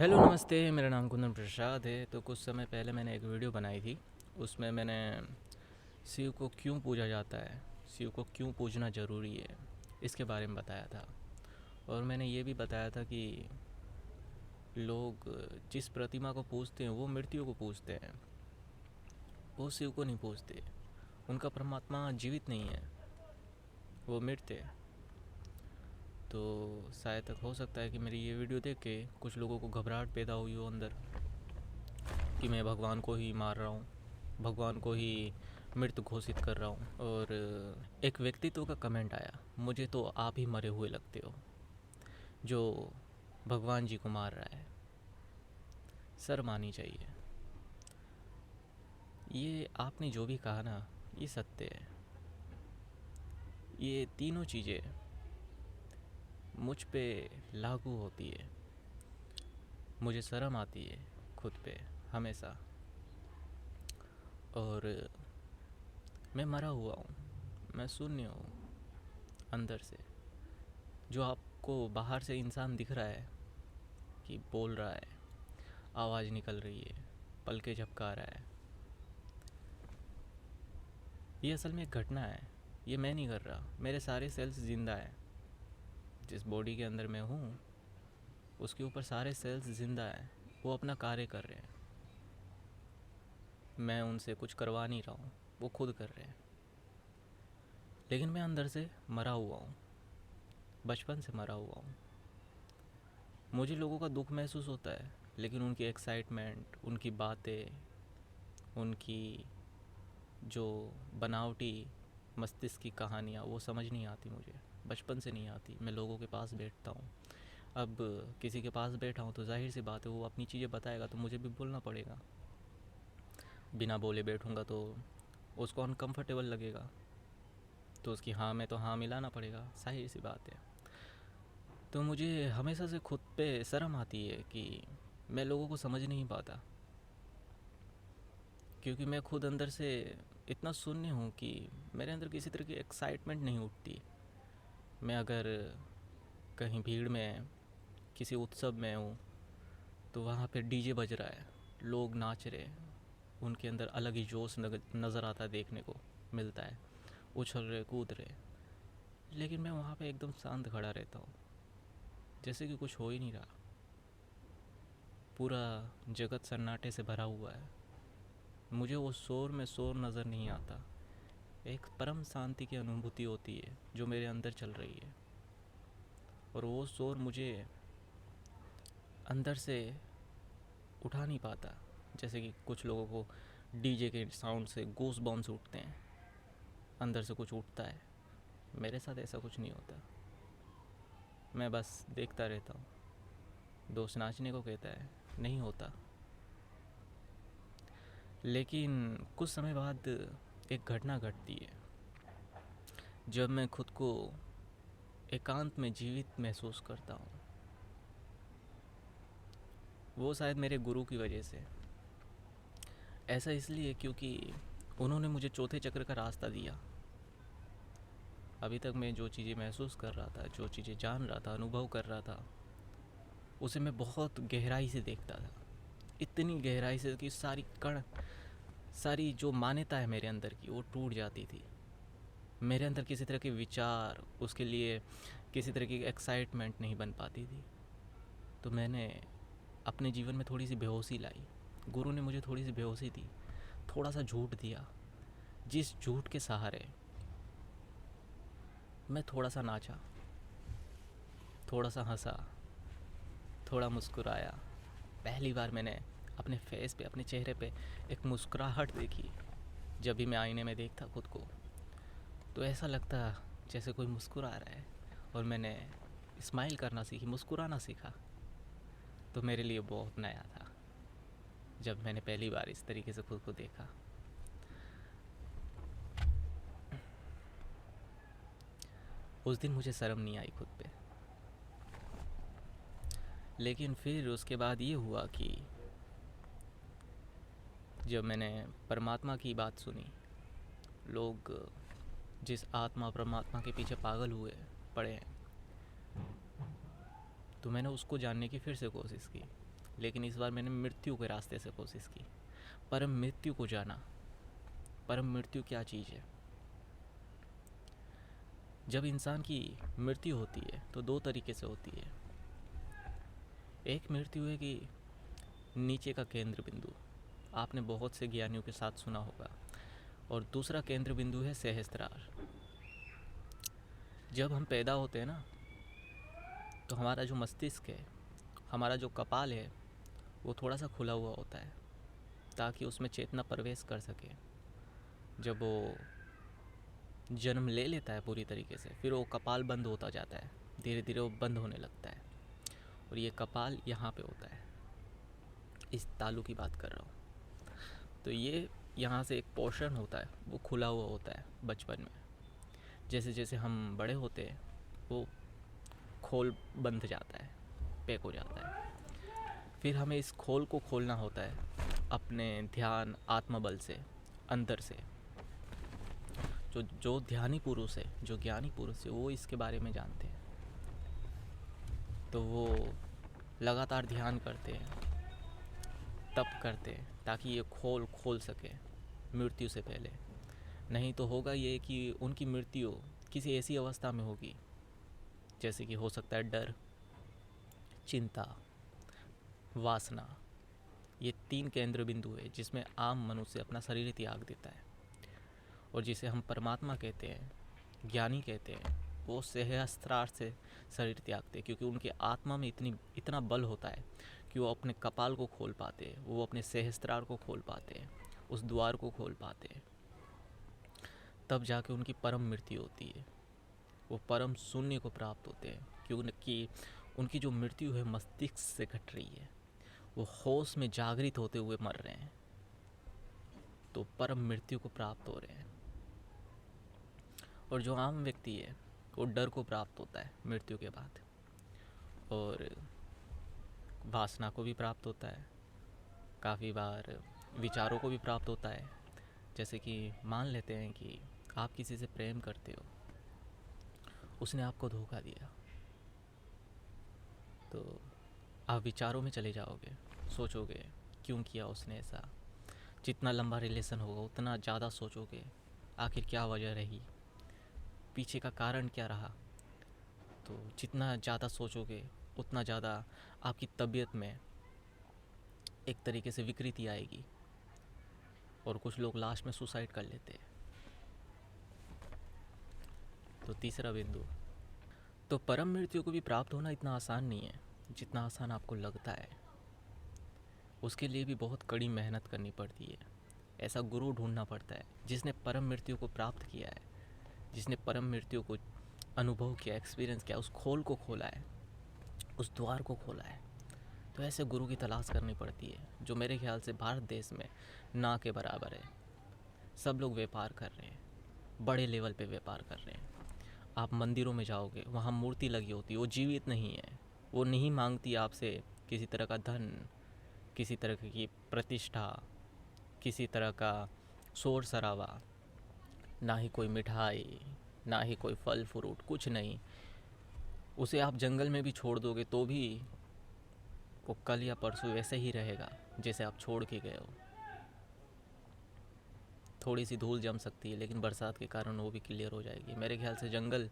Hello नमस्ते, मेरा नाम कुंदन प्रसाद है। तो कुछ समय पहले मैंने एक वीडियो बनाई थी। उसमें मैंने शिव को क्यों पूजा जाता है, शिव को क्यों पूजना ज़रूरी है, इसके बारे में बताया था। और मैंने ये भी बताया था कि लोग जिस प्रतिमा को पूजते हैं वो मृत्यु को पूजते हैं, वो शिव को नहीं पूजते। उनका परमात्मा जीवित नहीं है, वो मृत है। तो शायद तक हो सकता है कि मेरी ये वीडियो देख के कुछ लोगों को घबराहट पैदा हुई हो अंदर कि मैं भगवान को ही मार रहा हूँ, भगवान को ही मृत घोषित कर रहा हूँ। और एक व्यक्तित्व का कमेंट आया, मुझे तो आप ही मरे हुए लगते हो जो भगवान जी को मार रहा है। शर्म आनी चाहिए। ये आपने जो भी कहा ना, ये सत्य है। ये तीनों चीज़ें मुझ पे लागू होती है। मुझे शर्म आती है खुद पे हमेशा। और मैं मरा हुआ हूँ, मैं शून्य हूँ अंदर से। जो आपको बाहर से इंसान दिख रहा है कि बोल रहा है, आवाज़ निकल रही है, पलके झपका रहा है, ये असल में एक घटना है। ये मैं नहीं कर रहा, मेरे सारे सेल्स ज़िंदा हैं। जिस बॉडी के अंदर मैं हूँ उसके ऊपर सारे सेल्स ज़िंदा हैं, वो अपना कार्य कर रहे हैं। मैं उनसे कुछ करवा नहीं रहा हूँ, वो खुद कर रहे हैं। लेकिन मैं अंदर से मरा हुआ हूँ, बचपन से मरा हुआ हूँ। मुझे लोगों का दुख महसूस होता है, लेकिन उनकी एक्साइटमेंट, उनकी बातें, उनकी जो बनावटी मस्तिष्क की कहानियाँ, वो समझ नहीं आती मुझे, बचपन से नहीं आती। मैं लोगों के पास बैठता हूँ, अब किसी के पास बैठा हूँ तो जाहिर सी बात है वो अपनी चीज़ें बताएगा तो मुझे भी बोलना पड़ेगा। बिना बोले बैठूँगा तो उसको अनकंफर्टेबल लगेगा, तो उसकी हाँ में तो हाँ मिलाना पड़ेगा, जाहिर सी बात है। तो मुझे हमेशा से खुद पे शर्म आती है कि मैं लोगों को समझ नहीं पाता, क्योंकि मैं खुद अंदर से इतना शून्य हूँ कि मेरे अंदर किसी तरह की एक्साइटमेंट नहीं उठती। मैं अगर कहीं भीड़ में किसी उत्सव में हूँ तो वहाँ पे डीजे बज रहा है, लोग नाच रहे हैं, उनके अंदर अलग ही जोश नज़र आता है, देखने को मिलता है, उछल रहे, कूद रहे। लेकिन मैं वहाँ पे एकदम शांत खड़ा रहता हूँ, जैसे कि कुछ हो ही नहीं रहा। पूरा जगत सन्नाटे से भरा हुआ है, मुझे वो शोर में शोर नज़र नहीं आता। एक परम शांति की अनुभूति होती है जो मेरे अंदर चल रही है, और वो शोर मुझे अंदर से उठा नहीं पाता। जैसे कि कुछ लोगों को डीजे के साउंड से गूस बॉम्ब्स उठते हैं, अंदर से कुछ उठता है। मेरे साथ ऐसा कुछ नहीं होता, मैं बस देखता रहता हूँ। दोस्त नाचने को कहता है, नहीं होता। लेकिन कुछ समय बाद एक घटना घटती है, जब मैं खुद को एकांत में जीवित महसूस करता हूँ। वो शायद मेरे गुरु की वजह से। ऐसा इसलिए क्योंकि उन्होंने मुझे चौथे चक्र का रास्ता दिया। अभी तक मैं जो चीज़ें महसूस कर रहा था, जो चीज़ें जान रहा था, अनुभव कर रहा था, उसे मैं बहुत गहराई से देखता था। इतनी गहराई से कि सारी कण, सारी जो मान्यता है मेरे अंदर की, वो टूट जाती थी। मेरे अंदर किसी तरह के विचार, उसके लिए किसी तरह की एक्साइटमेंट नहीं बन पाती थी। तो मैंने अपने जीवन में थोड़ी सी बेहोशी लाई। गुरु ने मुझे थोड़ी सी बेहोशी दी, थोड़ा सा झूठ दिया, जिस झूठ के सहारे मैं थोड़ा सा नाचा, थोड़ा सा हंसा, थोड़ा मुस्कुराया। पहली बार मैंने अपने फेस पे, अपने चेहरे पे एक मुस्कुराहट देखी। जब भी मैं आईने में देखता खुद को तो ऐसा लगता जैसे कोई मुस्कुरा रहा है, और मैंने स्माइल करना सीखी, मुस्कुराना सीखा। तो मेरे लिए बहुत नया था जब मैंने पहली बार इस तरीके से खुद को देखा। उस दिन मुझे शर्म नहीं आई खुद पे। लेकिन फिर उसके बाद ये हुआ कि जब मैंने परमात्मा की बात सुनी, लोग जिस आत्मा परमात्मा के पीछे पागल हुए पड़े हैं, तो मैंने उसको जानने की फिर से कोशिश की। लेकिन इस बार मैंने मृत्यु के रास्ते से कोशिश की, परम मृत्यु को जाना। परम मृत्यु क्या चीज़ है? जब इंसान की मृत्यु होती है तो दो तरीके से होती है। एक मृत्यु है कि नीचे का केंद्र बिंदु, आपने बहुत से ज्ञानियों के साथ सुना होगा। और दूसरा केंद्र बिंदु है सहस्त्रार। जब हम पैदा होते हैं ना, तो हमारा जो मस्तिष्क है, हमारा जो कपाल है, वो थोड़ा सा खुला हुआ होता है ताकि उसमें चेतना प्रवेश कर सके। जब वो जन्म ले लेता है पूरी तरीके से, फिर वो कपाल बंद होता जाता है, धीरे धीरे वो बंद होने लगता है। और ये कपाल यहाँ पे होता है, इस तालू की बात कर रहा हूँ। तो ये यहाँ से एक पोर्शन होता है, वो खुला हुआ होता है बचपन में। जैसे जैसे हम बड़े होते हैं, वो खोल बंद जाता है, पैक हो जाता है। फिर हमें इस खोल को खोलना होता है अपने ध्यान आत्मबल से, अंदर से। जो ध्यानी पुरुष है, जो ज्ञानी पुरुष है, वो इसके बारे में जानते हैं। तो वो लगातार ध्यान करते हैं, तप करते हैं, ताकि ये खोल खोल सके मृत्यु से पहले। नहीं तो होगा ये कि उनकी मृत्यु किसी ऐसी अवस्था में होगी, जैसे कि हो सकता है डर, चिंता, वासना। ये 3 केंद्र बिंदु है जिसमें आम मनुष्य अपना शरीर त्याग देता है। और जिसे हम परमात्मा कहते हैं, ज्ञानी कहते हैं, वो सहस्त्रार से शरीर त्यागते हैं, क्योंकि उनके आत्मा में इतना बल होता है कि वो अपने कपाल को खोल पाते हैं, वो अपने सहस्त्रार को खोल पाते हैं, उस द्वार को खोल पाते हैं। तब जाके उनकी परम मृत्यु होती है, वो परम शून्य को प्राप्त होते हैं। क्योंकि उनकी जो मृत्यु है मस्तिष्क से घट रही है, वो होश में जागृत होते हुए मर रहे हैं, तो परम मृत्यु को प्राप्त हो रहे हैं। और जो आम व्यक्ति है, वो डर को प्राप्त होता है मृत्यु के बाद, और वासना को भी प्राप्त होता है, काफ़ी बार विचारों को भी प्राप्त होता है। जैसे कि मान लेते हैं कि आप किसी से प्रेम करते हो, उसने आपको धोखा दिया, तो आप विचारों में चले जाओगे, सोचोगे क्यों किया उसने ऐसा। जितना लंबा रिलेशन होगा उतना ज़्यादा सोचोगे, आखिर क्या वजह रही, पीछे का कारण क्या रहा। तो जितना ज़्यादा सोचोगे उतना ज़्यादा आपकी तबीयत में एक तरीके से विकृति आएगी, और कुछ लोग लास्ट में सुसाइड कर लेते हैं। तो तीसरा बिंदु, तो परम मृत्यु को भी प्राप्त होना इतना आसान नहीं है जितना आसान आपको लगता है। उसके लिए भी बहुत कड़ी मेहनत करनी पड़ती है। ऐसा गुरु ढूंढना पड़ता है जिसने परम मृत्यु को प्राप्त किया है, जिसने परम मृत्यु को अनुभव किया, एक्सपीरियंस किया, उस खोल को खोला है, उस द्वार को खोला है। तो ऐसे गुरु की तलाश करनी पड़ती है, जो मेरे ख्याल से भारत देश में ना के बराबर है। सब लोग व्यापार कर रहे हैं, बड़े लेवल पे व्यापार कर रहे हैं। आप मंदिरों में जाओगे, वहाँ मूर्ति लगी होती है, वो जीवित नहीं है, वो नहीं मांगती आपसे किसी तरह का धन, किसी तरह की प्रतिष्ठा, किसी तरह का शोर शराबा, ना ही कोई मिठाई, ना ही कोई फल फ्रूट, कुछ नहीं। उसे आप जंगल में भी छोड़ दोगे तो भी वो कल या परसों वैसे ही रहेगा जैसे आप छोड़ के गए हो। थोड़ी सी धूल जम सकती है, लेकिन बरसात के कारण वो भी क्लियर हो जाएगी। मेरे ख्याल से जंगल,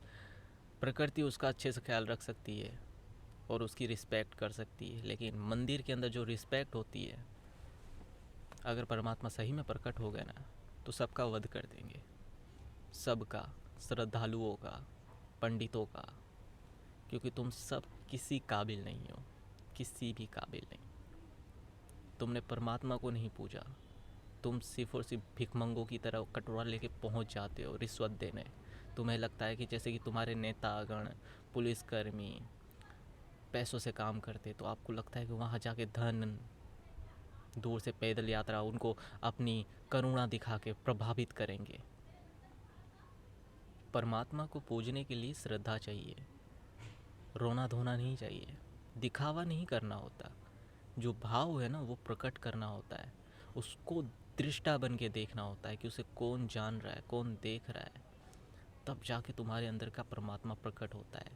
प्रकृति उसका अच्छे से ख्याल रख सकती है और उसकी रिस्पेक्ट कर सकती है, लेकिन मंदिर के अंदर जो रिस्पेक्ट होती है, अगर परमात्मा सही में प्रकट हो गए ना, तो सबका वध कर देंगे, सबका, श्रद्धालुओं का, पंडितों का। क्योंकि तुम सब किसी काबिल नहीं हो, किसी भी काबिल नहीं। तुमने परमात्मा को नहीं पूजा, तुम सिर्फ और सिर्फ भिखमंगों की तरह कटोरा लेके पहुंच जाते हो रिश्वत देने। तुम्हें लगता है कि जैसे कि तुम्हारे नेतागण, पुलिसकर्मी पैसों से काम करते, तो आपको लगता है कि वहाँ जाके धन, दूर से पैदल यात्रा उनको अपनी करुणा दिखा के प्रभावित करेंगे। परमात्मा को पूजने के लिए श्रद्धा चाहिए, रोना धोना नहीं चाहिए, दिखावा नहीं करना होता। जो भाव है ना, वो प्रकट करना होता है, उसको दृष्टा बन के देखना होता है कि उसे कौन जान रहा है, कौन देख रहा है। तब जाके तुम्हारे अंदर का परमात्मा प्रकट होता है।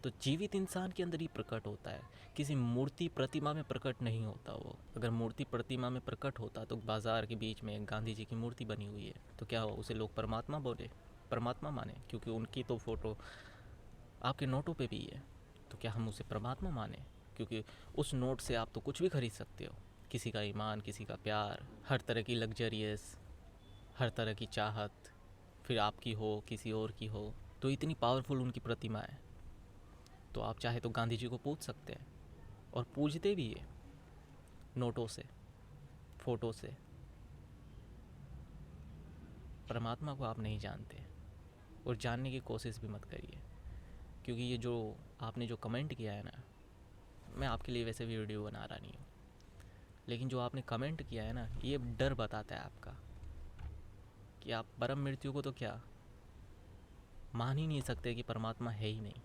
तो जीवित इंसान के अंदर ही प्रकट होता है, किसी मूर्ति प्रतिमा में प्रकट नहीं होता वो। अगर मूर्ति प्रतिमा में प्रकट होता तो बाज़ार के बीच में गांधी जी की मूर्ति बनी हुई है तो क्या उसे लोग परमात्मा बोले, परमात्मा माने, क्योंकि उनकी तो फ़ोटो आपके नोटों पे भी है। तो क्या हम उसे परमात्मा माने, क्योंकि उस नोट से आप तो कुछ भी खरीद सकते हो, किसी का ईमान, किसी का प्यार, हर तरह की लग्जरियस, हर तरह की चाहत, फिर आपकी हो किसी और की हो। तो इतनी पावरफुल उनकी प्रतिमा है। तो आप चाहे तो गांधी जी को पूज सकते हैं, और पूजते भी है नोटों से, फ़ोटो से। परमात्मा को आप नहीं जानते, और जानने की कोशिश भी मत करिए, क्योंकि ये जो आपने जो कमेंट किया है ना, मैं आपके लिए वैसे भी वीडियो बना रहा नहीं हूँ, लेकिन जो आपने कमेंट किया है ना, ये डर बताता है आपका कि आप परम मृत्यु को तो क्या मान ही नहीं सकते कि परमात्मा है ही नहीं,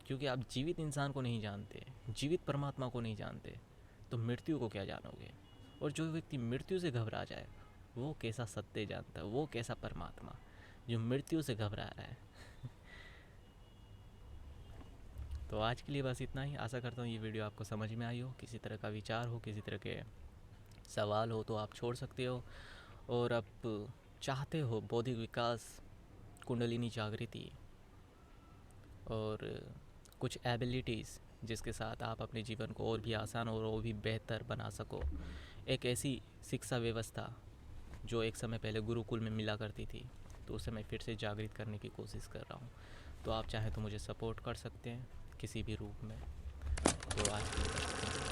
क्योंकि आप जीवित इंसान को नहीं जानते, जीवित परमात्मा को नहीं जानते, तो मृत्यु को क्या जानोगे। और जो व्यक्ति मृत्यु से घबरा जाए वो कैसा सत्य जानता है, वो कैसा परमात्मा जो मृत्यु से घबरा रहा है। तो आज के लिए बस इतना ही। आशा करता हूँ ये वीडियो आपको समझ में आई हो। किसी तरह का विचार हो, किसी तरह के सवाल हो तो आप छोड़ सकते हो। और आप चाहते हो बौद्धिक विकास, कुंडलिनी जागृति और कुछ एबिलिटीज़ जिसके साथ आप अपने जीवन को और भी आसान और भी बेहतर बना सको, एक ऐसी शिक्षा व्यवस्था जो एक समय पहले गुरुकुल में मिला करती थी, तो उसे मैं फिर से जागृत करने की कोशिश कर रहा हूँ। तो आप चाहें तो मुझे सपोर्ट कर सकते हैं किसी भी रूप में। तो आज के लिए बस इतना ही।